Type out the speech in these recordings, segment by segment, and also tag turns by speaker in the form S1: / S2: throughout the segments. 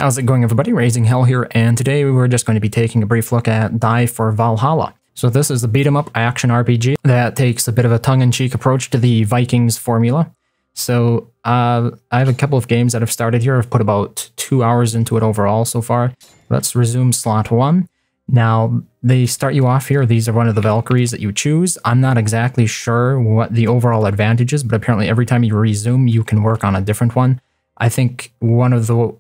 S1: How's it going, everybody? RazingHel here, and today we're just going to be taking a brief look at Die for Valhalla. So this is a beat-em-up action RPG that takes a bit of a tongue-in-cheek approach to the Vikings formula. So I have a couple of games that have started here. I've put about 2 hours into it overall so far. Let's resume slot 1. Now, they start you off here. These are one of the Valkyries that you choose. I'm not exactly sure what the overall advantage is, but apparently every time you resume, you can work on a different one. I think one of the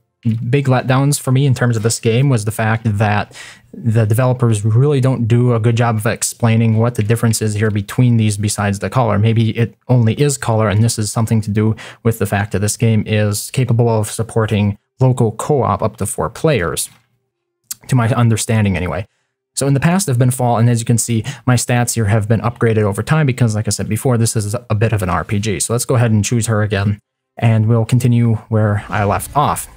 S1: big letdowns for me in terms of this game was the fact that the developers really don't do a good job of explaining what the difference is here between these besides the color. Maybe it only is color, and this is something to do with the fact that this game is capable of supporting local co-op up to 4 players, to my understanding anyway. So in the past I've been fall, and as you can see, my stats here have been upgraded over time because, like I said before, this is a bit of an RPG. So let's go ahead and choose her again, and we'll continue where I left off.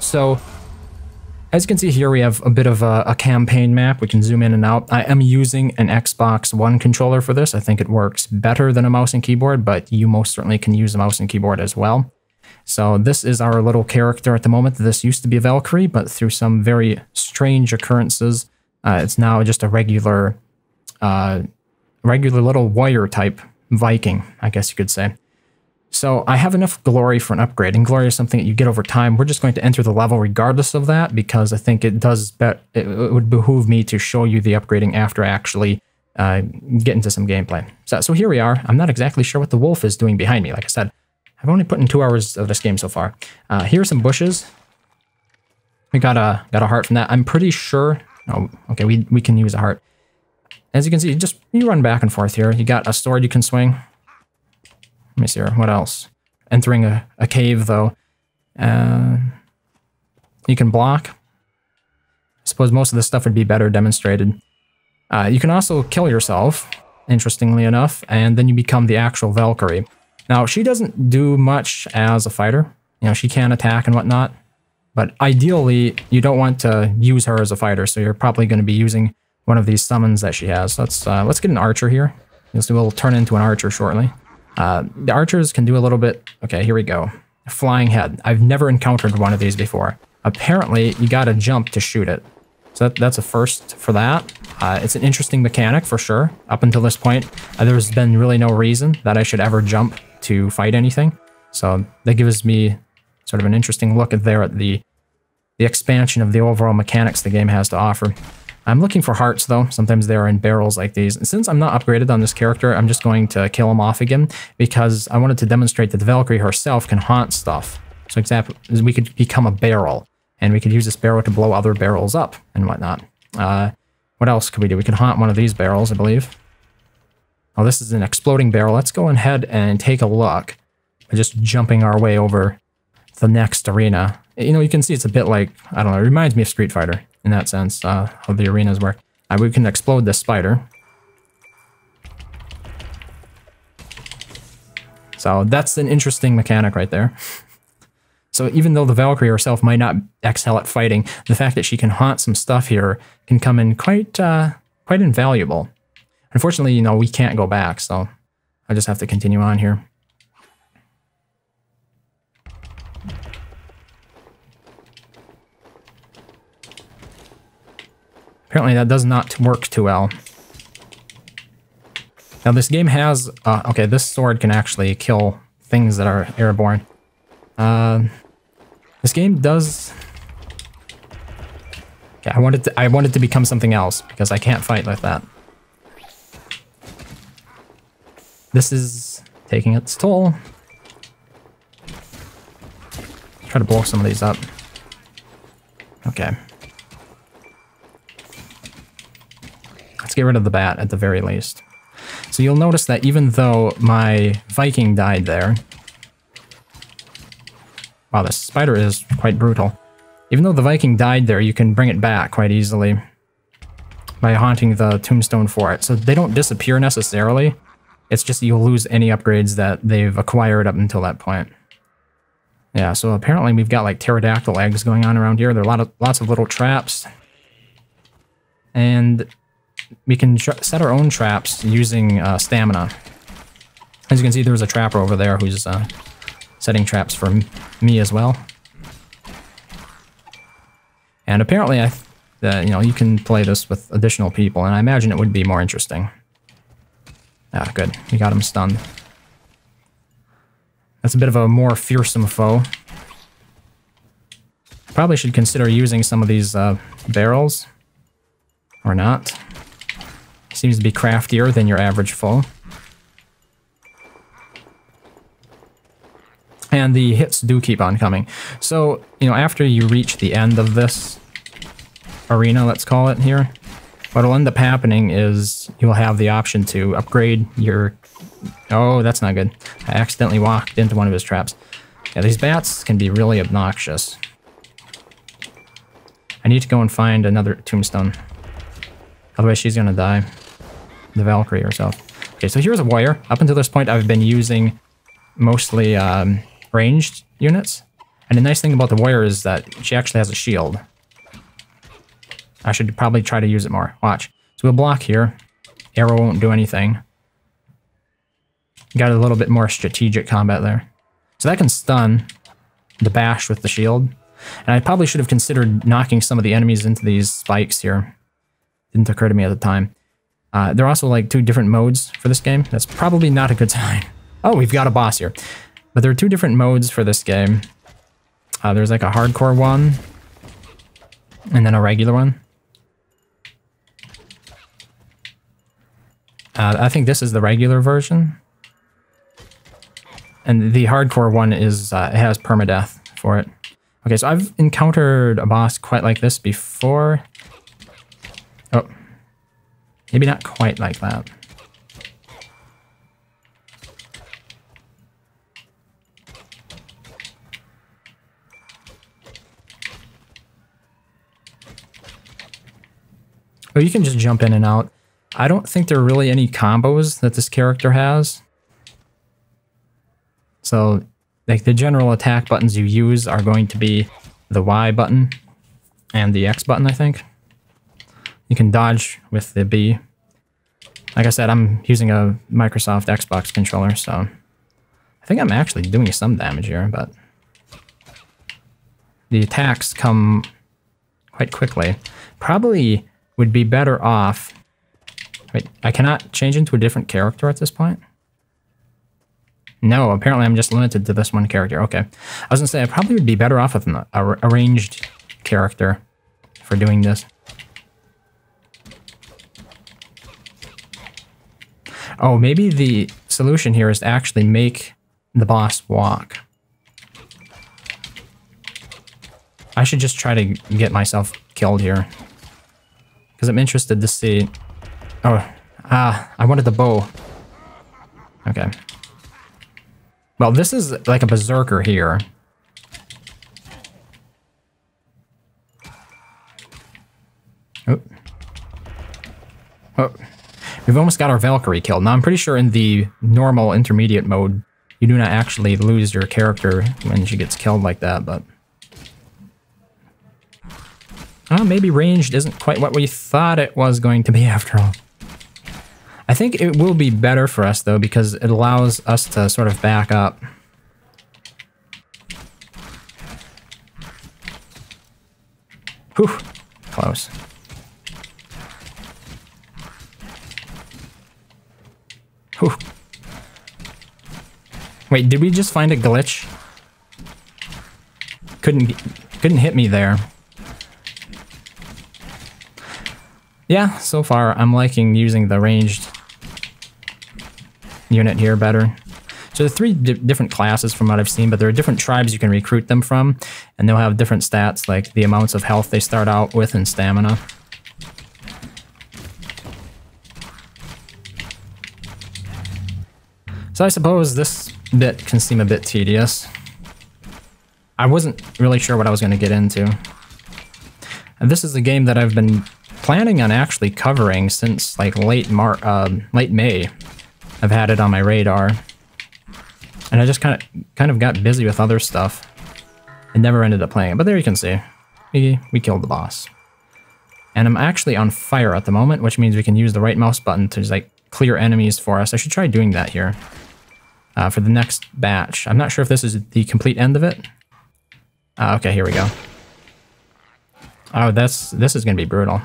S1: So, as you can see here, we have a bit of a campaign map. We can zoom in and out. I am using an Xbox One controller for this. I think it works better than a mouse and keyboard, but you most certainly can use a mouse and keyboard as well. So this is our little character at the moment. This used to be a Valkyrie, but through some very strange occurrences, it's now just a regular little warrior type Viking, I guess you could say. So I have enough glory for an upgrade, and glory is something that you get over time. We're just going to enter the level regardless of that, because I think it would behoove me to show you the upgrading after I actually get into some gameplay. So here we are. I'm not exactly sure what the wolf is doing behind me. Like I said, I've only put in 2 hours of this game so far. Here are some bushes. We got a heart from that. I'm pretty sure. Oh, okay, we can use a heart. As you can see, you run back and forth here. You got a sword you can swing. Let me see here. What else? Entering a cave, though. You can block. I suppose most of this stuff would be better demonstrated. You can also kill yourself, interestingly enough, and then you become the actual Valkyrie. Now, she doesn't do much as a fighter. You know, she can attack and whatnot, but ideally, you don't want to use her as a fighter, so you're probably going to be using one of these summons that she has. So let's get an archer here. We'll turn into an archer shortly. The archers can do a little bit. Okay, here we go. Flying head. I've never encountered one of these before. Apparently, you gotta jump to shoot it. So that's a first for that. It's an interesting mechanic for sure. Up until this point, there's been really no reason that I should ever jump to fight anything. So that gives me sort of an interesting look at the expansion of the overall mechanics the game has to offer. I'm looking for hearts, though. Sometimes they are in barrels like these. And since I'm not upgraded on this character, I'm just going to kill him off again, because I wanted to demonstrate that the Valkyrie herself can haunt stuff. So example, we could become a barrel, and we could use this barrel to blow other barrels up and whatnot. What else could we do? We could haunt one of these barrels, I believe. Oh, this is an exploding barrel. Let's go ahead and take a look by just jumping our way over the next arena. You know, you can see it's a bit like, I don't know, it reminds me of Street Fighter in that sense, how the arenas work. We can explode this spider. So that's an interesting mechanic right there. So even though the Valkyrie herself might not excel at fighting, the fact that she can haunt some stuff here can come in quite invaluable. Unfortunately, you know, we can't go back, so I just have to continue on here. Apparently that does not work too well. Now this game has... okay, this sword can actually kill things that are airborne. This game does... Okay, I wanted to become something else, because I can't fight like that. This is taking its toll. Try to blow some of these up. Okay. Let's get rid of the bat at the very least. So you'll notice that even though my Viking died there... Wow, this spider is quite brutal. Even though the Viking died there, you can bring it back quite easily by haunting the tombstone for it. So they don't disappear necessarily. It's just you'll lose any upgrades that they've acquired up until that point. Yeah, so apparently we've got like pterodactyl eggs going on around here. There are lots of little traps. And we can set our own traps using stamina. As you can see, there's a trapper over there who's setting traps for me as well. And apparently, you know, you can play this with additional people, and I imagine it would be more interesting. Ah, good. We got him stunned. That's a bit of a more fearsome foe. Probably should consider using some of these barrels. Or not. Seems to be craftier than your average foe. And the hits do keep on coming. So, you know, after you reach the end of this arena, let's call it here, what'll end up happening is you'll have the option to upgrade your... Oh, that's not good. I accidentally walked into one of his traps. Yeah, these bats can be really obnoxious. I need to go and find another tombstone. Otherwise she's gonna die. The Valkyrie herself. Okay, so here's a warrior. Up until this point I've been using mostly ranged units. And the nice thing about the warrior is that she actually has a shield. I should probably try to use it more. Watch. So we'll block here. Arrow won't do anything. Got a little bit more strategic combat there. So that can stun the bash with the shield. And I probably should have considered knocking some of the enemies into these spikes here. Didn't occur to me at the time. There are also like 2 different modes for this game. That's probably not a good sign. Oh, we've got a boss here. But there are 2 different modes for this game. There's like a hardcore one. And then a regular one. I think this is the regular version. And the hardcore one is, it has permadeath for it. Okay, so I've encountered a boss quite like this before. Oh. Maybe not quite like that. Oh, you can just jump in and out. I don't think there are really any combos that this character has. So, like, the general attack buttons you use are going to be the Y button and the X button, I think. You can dodge with the B. Like I said, I'm using a Microsoft Xbox controller, so I think I'm actually doing some damage here, but the attacks come quite quickly. Probably would be better off... Wait, I cannot change into a different character at this point? No, apparently I'm just limited to this one character. Okay. I was gonna say, I probably would be better off with a ranged character for doing this. Oh, maybe the solution here is to actually make the boss walk. I should just try to get myself killed here. Because I'm interested to see... Oh, I wanted the bow. Okay. Well, this is like a berserker here. Oh. Oh. We've almost got our Valkyrie killed. Now, I'm pretty sure in the normal intermediate mode, you do not actually lose your character when she gets killed like that, but... Oh, maybe ranged isn't quite what we thought it was going to be after all. I think it will be better for us, though, because it allows us to sort of back up. Whew. Close. Whew. Wait, did we just find a glitch? Couldn't hit me there. Yeah, so far I'm liking using the ranged unit here better. So there are 3 different classes from what I've seen, but there are different tribes you can recruit them from, and they'll have different stats, like the amounts of health they start out with and stamina. So I suppose this bit can seem a bit tedious. I wasn't really sure what I was going to get into. And this is a game that I've been planning on actually covering since like late May. I've had it on my radar, and I just kind of got busy with other stuff and never ended up playing it. But there you can see, we killed the boss, and I'm actually on fire at the moment, which means we can use the right mouse button to just, like, clear enemies for us. I should try doing that here for the next batch. I'm not sure if this is the complete end of it. Okay, here we go. Oh, this is going to be brutal.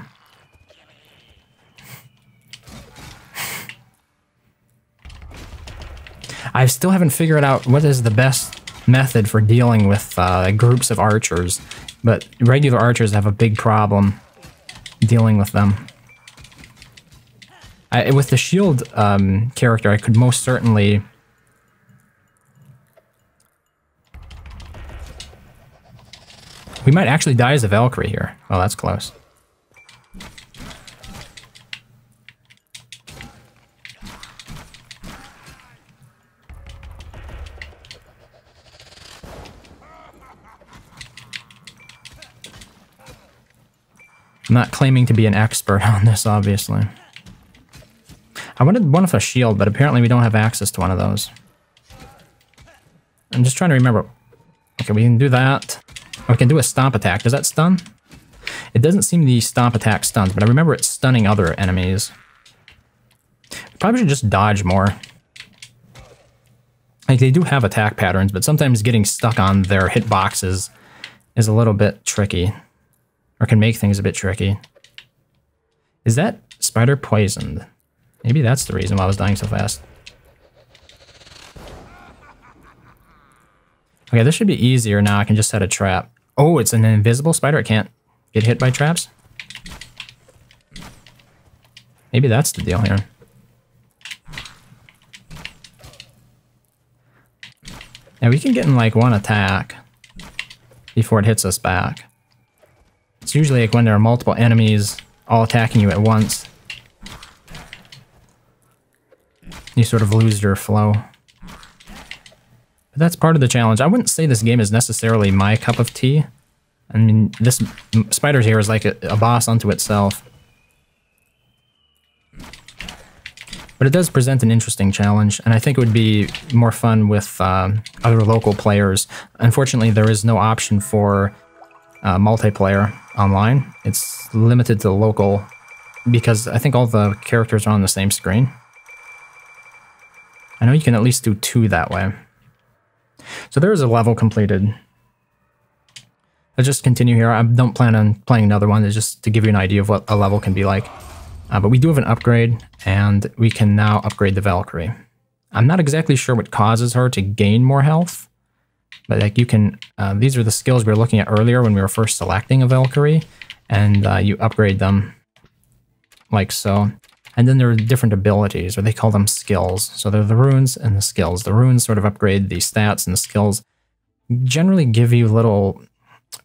S1: I still haven't figured out what is the best method for dealing with groups of archers, but regular archers have a big problem dealing with them. With the shield character, I could most certainly... We might actually die as a Valkyrie here. Oh, that's close. I'm not claiming to be an expert on this, obviously. I wanted one with a shield, but apparently we don't have access to one of those. I'm just trying to remember. Okay, we can do that. We can do a stomp attack. Does that stun? It doesn't seem the stomp attack stuns, but I remember it stunning other enemies. Probably should just dodge more. Like, they do have attack patterns, but sometimes getting stuck on their hitboxes is a little bit tricky. Or can make things a bit tricky. Is that spider poisoned? Maybe that's the reason why I was dying so fast. Okay, this should be easier now. I can just set a trap. Oh, it's an invisible spider. It can't get hit by traps? Maybe that's the deal here. Yeah, we can get in like one attack before it hits us back. It's usually like when there are multiple enemies all attacking you at once. You sort of lose your flow. But that's part of the challenge. I wouldn't say this game is necessarily my cup of tea. I mean, this spider here is like a boss unto itself. But it does present an interesting challenge, and I think it would be more fun with other local players. Unfortunately, there is no option for multiplayer online. It's limited to local because I think all the characters are on the same screen. I know you can at least do 2 that way. So there is a level completed. Let's just continue here. I don't plan on playing another one. It's just to give you an idea of what a level can be like. But we do have an upgrade, and we can now upgrade the Valkyrie. I'm not exactly sure what causes her to gain more health, but like you can, these are the skills we were looking at earlier when we were first selecting a Valkyrie, and you upgrade them like so. And then there are different abilities, or they call them skills. So they're the runes and the skills. The runes sort of upgrade the stats, and the skills generally give you little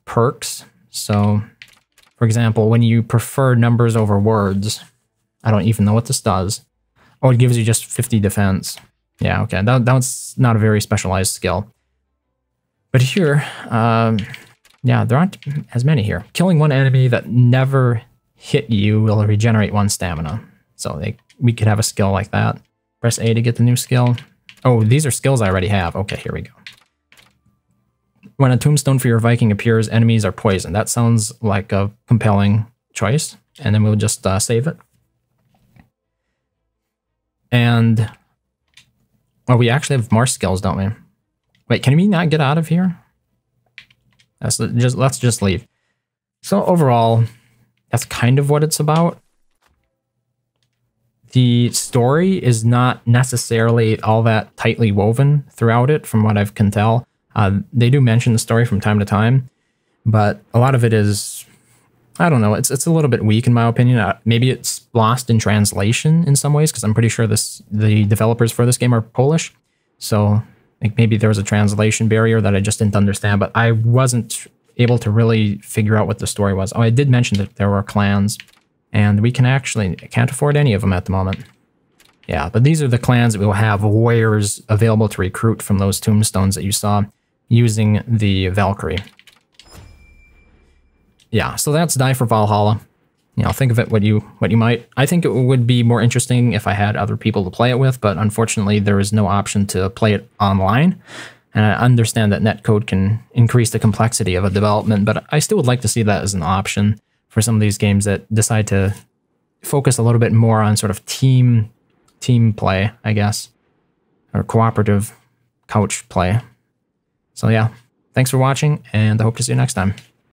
S1: perks. So, for example, when you prefer numbers over words, I don't even know what this does. Oh, it gives you just 50 defense. Yeah, okay, that's not a very specialized skill. But here, yeah, there aren't as many here. Killing one enemy that never hit you will regenerate 1 stamina. So we could have a skill like that. Press A to get the new skill. Oh, these are skills I already have. Okay, here we go. When a tombstone for your Viking appears, enemies are poisoned. That sounds like a compelling choice. And then we'll just save it. And, well, we actually have more skills, don't we? Wait, can we not get out of here? Let's just leave. So overall, that's kind of what it's about. The story is not necessarily all that tightly woven throughout it, from what I can tell. They do mention the story from time to time, but a lot of it is, I don't know, it's a little bit weak in my opinion. Maybe it's lost in translation in some ways, because I'm pretty sure the developers for this game are Polish. So like maybe there was a translation barrier that I just didn't understand, but I wasn't able to really figure out what the story was. Oh, I did mention that there were clans, and we can't afford any of them at the moment. Yeah, but these are the clans that will have warriors available to recruit from those tombstones that you saw using the Valkyrie. Yeah, so that's Die for Valhalla. You know, think of it what you might. I think it would be more interesting if I had other people to play it with, but unfortunately there is no option to play it online. And I understand that netcode can increase the complexity of a development, but I still would like to see that as an option for some of these games that decide to focus a little bit more on sort of team play, I guess, or cooperative couch play. So yeah, thanks for watching, and I hope to see you next time.